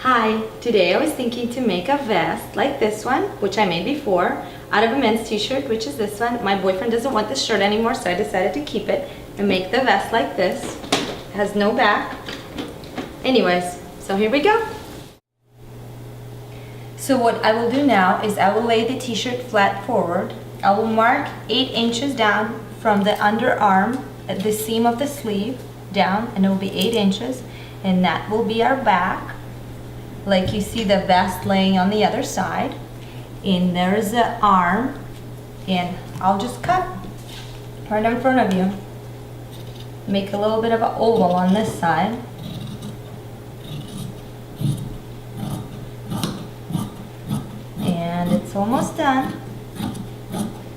Hi, today I was thinking to make a vest like this one, which I made before, out of a men's t-shirt, which is this one. My boyfriend doesn't want this shirt anymore, so I decided to keep it and make the vest like this. It has no back. Anyways, so here we go. So what I will do now is I will lay the t-shirt flat forward. I will mark 8 inches down from the underarm at the seam of the sleeve down, and it will be 8 inches, and that will be our back. Like you see the vest laying on the other side, and there's the arm, and I'll just cut right in front of you. Make a little bit of an oval on this side. And it's almost done.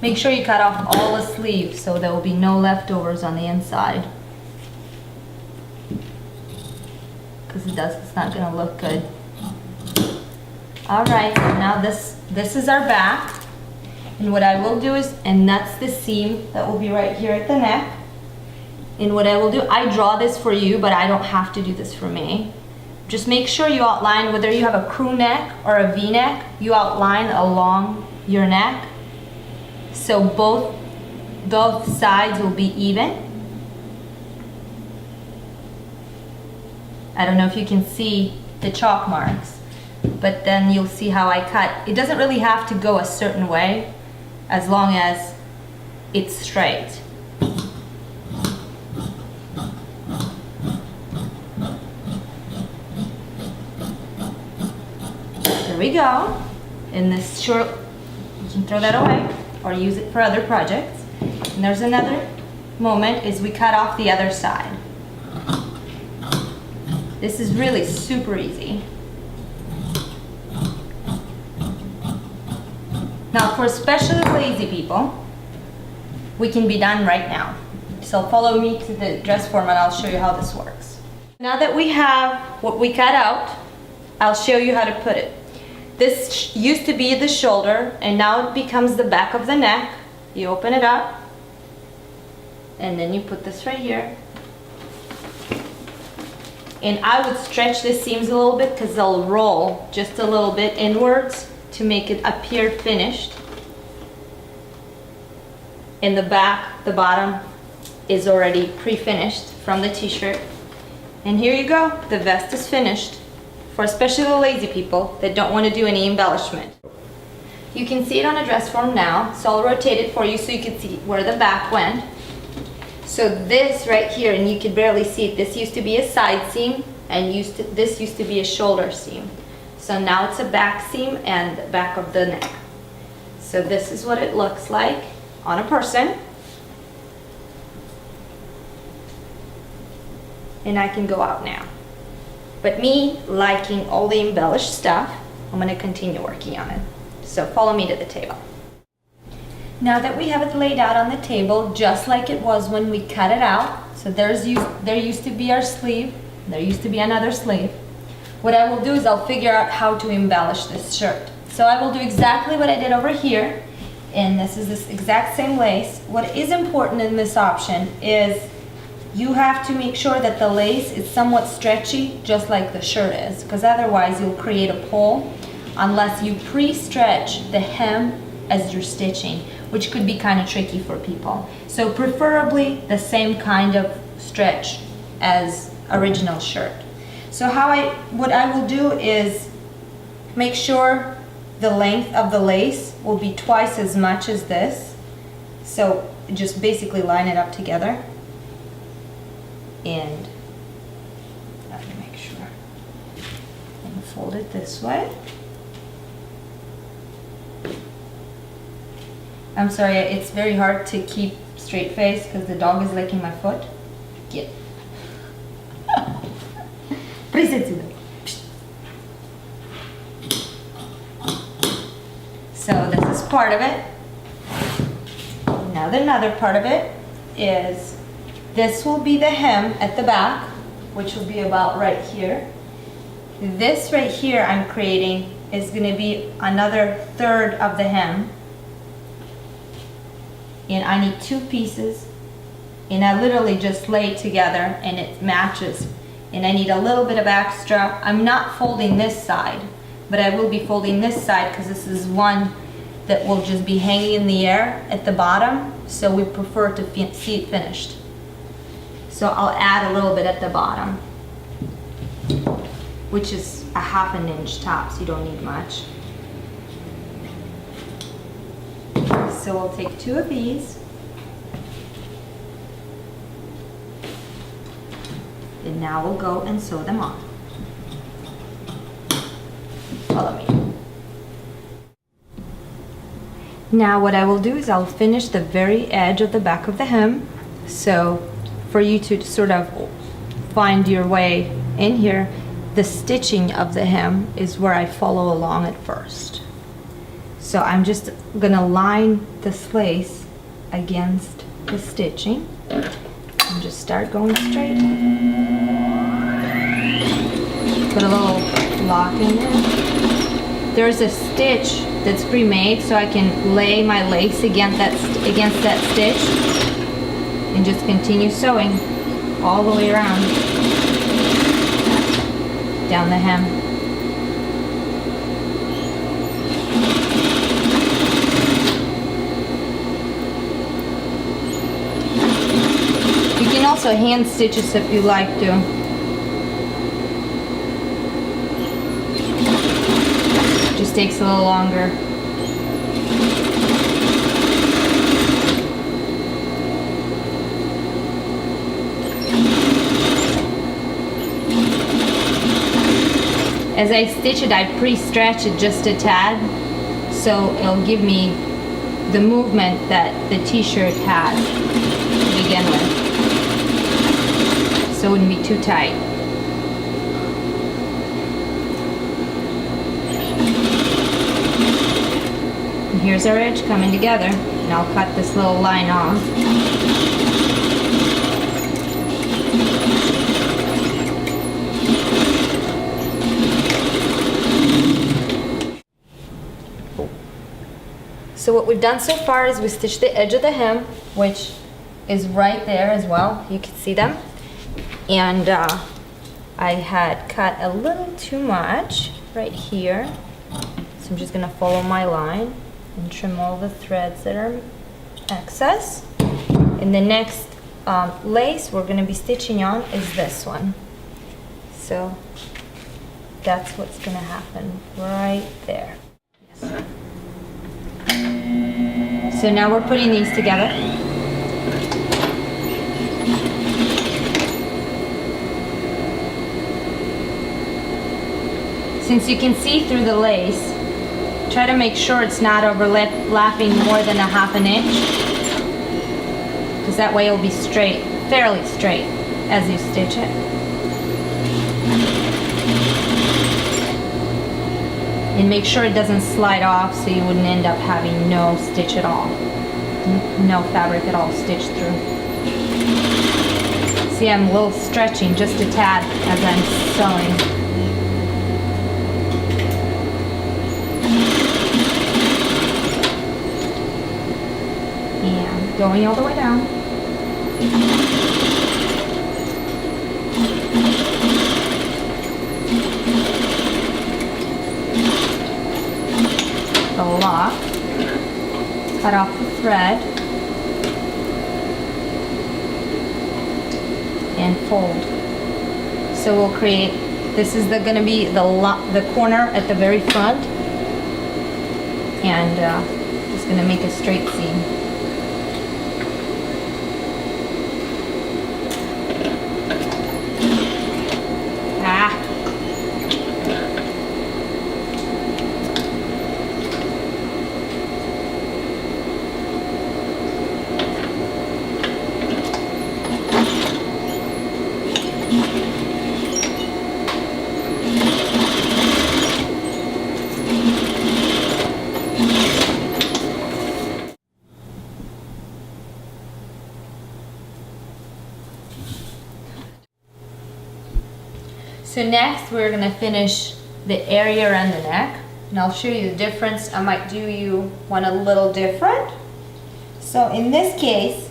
Make sure you cut off all the sleeves so there will be no leftovers on the inside, because it's not gonna look good. Alright, now this is our back, and what I will do is, and that's the seam that will be right here at the neck, and what I will do, I draw this for you, but I don't have to do this for me. Just make sure you outline, whether you have a crew neck or a V-neck, you outline along your neck so both sides will be even. I don't know if you can see the chalk marks, but then you'll see how I cut. It doesn't really have to go a certain way as long as it's straight. There we go. In this short, you can throw that away or use it for other projects. And there's another moment is we cut off the other side. This is really super easy. Now for especially lazy people, we can be done right now. So follow me to the dress form and I'll show you how this works. Now that we have what we cut out, I'll show you how to put it. This used to be the shoulder, and now it becomes the back of the neck. You open it up, and then you put this right here. And I would stretch the seams a little bit because they'll roll just a little bit inwards to make it appear finished. In the back, the bottom is already pre-finished from the t-shirt. And here you go, the vest is finished. For especially the lazy people that don't want to do any embellishment. You can see it on a dress form now, so I'll rotate it for you so you can see where the back went. So this right here, and you can barely see it, this used to be a side seam, and this used to be a shoulder seam. So now it's a back seam and the back of the neck. So this is what it looks like on a person. And I can go out now. But me liking all the embellished stuff, I'm going to continue working on it. So follow me to the table. Now that we have it laid out on the table, just like it was when we cut it out, so there used to be our sleeve, there used to be another sleeve. What I will do is I'll figure out how to embellish this shirt. So I will do exactly what I did over here, and this is this exact same lace. What is important in this option is you have to make sure that the lace is somewhat stretchy, just like the shirt is, because otherwise you'll create a pull unless you pre-stretch the hem as you're stitching, which could be kind of tricky for people. So preferably the same kind of stretch as original shirt. So what I will do is make sure the length of the lace will be twice as much as this. So just basically line it up together. And let me make sure, and fold it this way. I'm sorry, it's very hard to keep straight face because the dog is licking my foot. Get. So this is part of it. Now another part of it is this will be the hem at the back, which will be about right here. This right here I'm creating is going to be another third of the hem. And I need 2 pieces, and I literally just lay it together and it matches. and I need a little bit of extra. I'm not folding this side, but I will be folding this side because this is one that will just be hanging in the air at the bottom, so we prefer to see it finished. So I'll add a little bit at the bottom, which is a 1/2 inch tops. You don't need much. So we'll take 2 of these, and now we'll go and sew them on. Follow me. Now what I will do is I'll finish the very edge of the back of the hem. So for you to sort of find your way in here, the stitching of the hem is where I follow along at first. So I'm just gonna line this lace against the stitching and just start going straight. Put a little lock in there. There's a stitch that's pre-made, so I can lay my lace against that stitch and just continue sewing all the way around down the hem. You can also hand stitch this if you like to. Just takes a little longer. As I stitch it, I pre-stretch it just a tad, so it'll give me the movement that the t-shirt has to begin with, so it wouldn't be too tight. And here's our edge coming together, and I'll cut this little line off. So what we've done so far is we stitched the edge of the hem, which is right there as well. You can see them. And I had cut a little too much right here. So I'm just gonna follow my line and trim all the threads that are excess. And the next lace we're gonna be stitching on is this one. So that's what's gonna happen right there. Yes. So now we're putting these together. Since you can see through the lace, try to make sure it's not overlapping more than a 1/2 inch, because that way it'll be straight, fairly straight as you stitch it. And make sure it doesn't slide off, so you wouldn't end up having no stitch at all. No fabric at all stitched through. See, I'm a little stretching just a tad as I'm sewing. And going all the way down. The lock, cut off the thread, and fold. So we'll create, this is going to be the corner at the very front, and just going to make a straight seam. So next we're going to finish the area around the neck, and I'll show you the difference. I might do you one a little different. So in this case,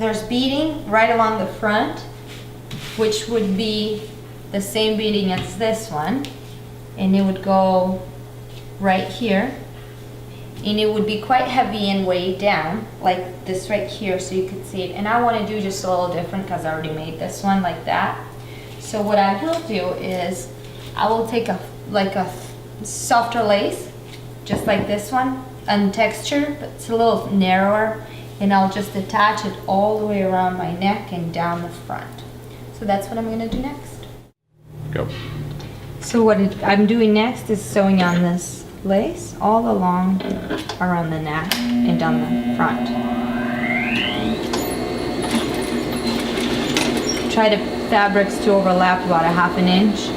there's beading right along the front which would be the same beading as this one, and it would go right here, and it would be quite heavy and weighed down like this right here, so you could see it. And I want to do just a little different because I already made this one like that. So what I will do is I will take a softer lace, just like this one, and texture, but it's a little narrower, and I'll just attach it all the way around my neck and down the front. So that's what I'm going to do next. Go. So what I'm doing next is sewing on this lace all along around the neck and down the front. Try the fabrics to overlap about 1/2 inch.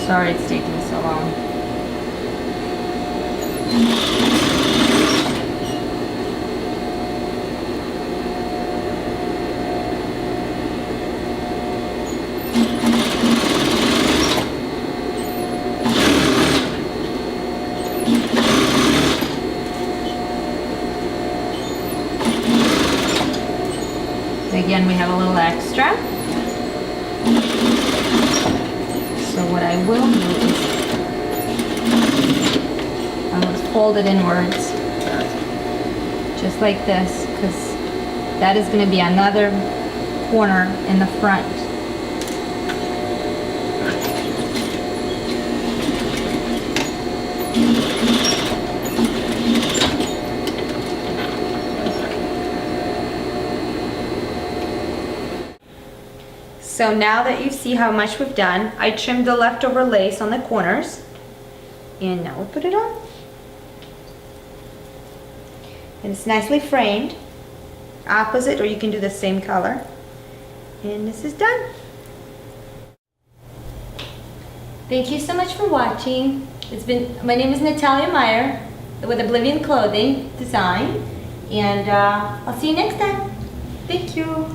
Sorry it's taking so long. Again, we have a little extra. So what I will do is I will fold it inwards, just like this, because that is going to be another corner in the front. So now that you see how much we've done, I trimmed the leftover lace on the corners, and now we'll put it on. And it's nicely framed, opposite, or you can do the same color. And this is done. Thank you so much for watching. My name is Natalia Meyer with Oblivion Clothing Design, and I'll see you next time. Thank you.